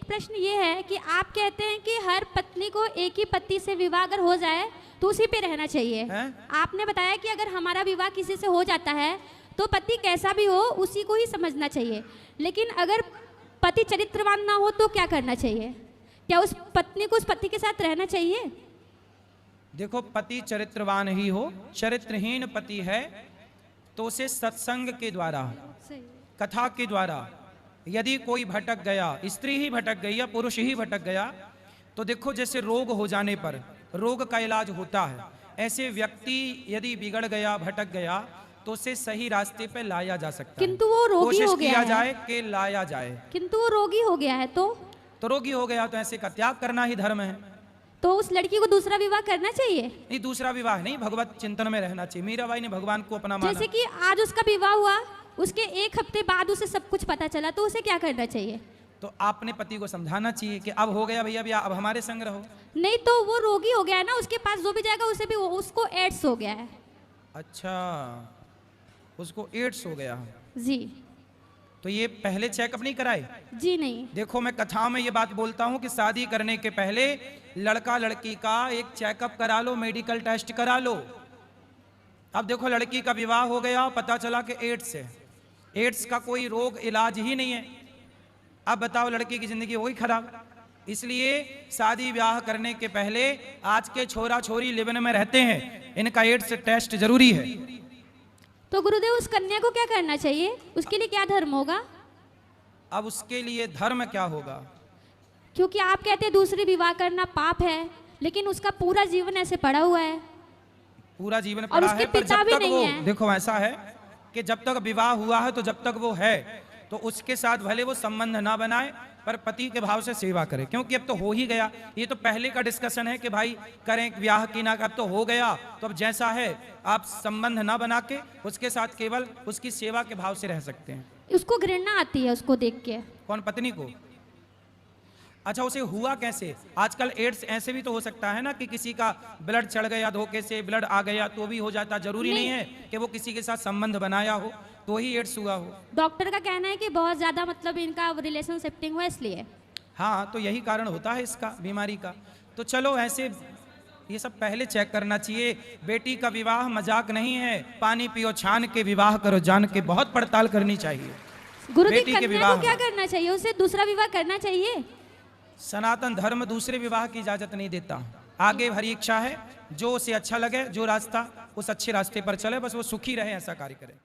प्रश्न ये है कि आप कहते हैं कि हर पत्नी को एक ही पति से विवाह अगर हो जाए तो उसी पे रहना चाहिए है? आपने बताया कि अगर हमारा विवाह किसी से हो जाता है तो पति कैसा भी हो उसी को ही समझना चाहिए, लेकिन अगर पति चरित्रवान ना हो तो क्या करना चाहिए? क्या उस पत्नी को उस पति के साथ रहना चाहिए? देखो, पति चरित्रवान ही हो, चरित्रहीन पति है तो उसे सत्संग के द्वारा, कथा के द्वारा, यदि कोई भटक गया, स्त्री ही भटक गई या पुरुष ही भटक गया, तो देखो जैसे रोग हो जाने पर रोग का इलाज होता है, ऐसे व्यक्ति यदि बिगड़ गया, भटक गया, तो उसे सही रास्ते पे लाया जा सकता है। किंतु वो रोगी हो गया किया है। जाए कि लाया जाए। किंतु वो रोगी हो गया है तो रोगी हो गया तो ऐसे का त्याग करना ही धर्म है। तो उस लड़की को दूसरा विवाह करना चाहिए? नहीं, दूसरा विवाह नहीं, भगवत चिंतन में रहना चाहिए। मीराबाई ने भगवान को अपना माना। जैसे कि आज उसका विवाह हुआ, उसके एक हफ्ते बाद उसे सब कुछ पता चला, तो उसे क्या करना चाहिए? तो आपने पति को समझाना चाहिए कि अब हो गया भैया, भैया अब हमारे संग रहो। नहीं तो वो रोगी हो गया है ना, उसके पास जो भी जाएगा उसे भी उसको एड्स हो गया है। अच्छा, उसको एड्स हो गया जी। तो ये पहले चेकअप नहीं कराए? जी नहीं। देखो, मैं कथाओं में ये बात बोलता हूँ कि शादी करने के पहले लड़का लड़की का एक चेकअप करा लो, मेडिकल टेस्ट करा लो। अब देखो, लड़की का विवाह हो गया, पता चला कि एड्स है। एड्स का कोई रोग इलाज ही नहीं है। अब बताओ, लड़की की जिंदगी हो गई खराब। इसलिए शादी ब्याह करने के पहले आज के छोरा छोरी लिव-इन में रहते हैं, इनका एड्स टेस्ट जरूरी है। तो गुरुदेव उस कन्या को क्या करना चाहिए? उसके लिए क्या धर्म होगा? अब उसके लिए धर्म क्या होगा? क्योंकि आप कहते हैं दूसरी विवाह करना पाप है, लेकिन उसका पूरा जीवन ऐसे पड़ा हुआ है। पूरा जीवन और पड़ा उसके है, पर पिता जब भी तक नहीं वो, है। देखो ऐसा है कि जब तक विवाह हुआ है तो जब तक वो है तो उसके साथ भले वो संबंध ना बनाए, पर पति के भाव से सेवा करे, क्योंकि अब तो हो ही गया। ये तो पहले का डिस्कशन है कि भाई करें ब्याह की ना, अब तो हो गया, तो अब जैसा है आप संबंध ना बना के उसके साथ केवल उसकी सेवा के भाव से रह सकते हैं। उसको घृणा आती है उसको देख के। कौन? पत्नी को? अच्छा, उसे हुआ कैसे? आजकल एड्स ऐसे भी तो हो सकता है ना कि किसी का ब्लड चढ़ गया, धोखे से ब्लड आ गया तो भी हो जाता। जरूरी नहीं है कि वो किसी के साथ संबंध बनाया हो तो ही एड्स हुआ हो। डॉक्टर का कहना है कि बहुत ज्यादा मतलब इनका रिलेशन शिफ्टिंग हुआ इसलिए। हाँ, तो यही कारण होता है इसका, बीमारी का। तो चलो, ऐसे ये सब पहले चेक करना चाहिए। बेटी का विवाह मजाक नहीं है, पानी पियो छान के, विवाह करो जान के, बहुत पड़ताल करनी चाहिए। गुरुदेव, बेटी के कन्या विवाह को क्या करना चाहिए? उसे दूसरा विवाह करना चाहिए? सनातन धर्म दूसरे विवाह की इजाजत नहीं देता। आगे हरी इच्छा है, जो उसे अच्छा लगे, जो रास्ता उस अच्छे रास्ते पर चले, बस वो सुखी रहे, ऐसा कार्य करे।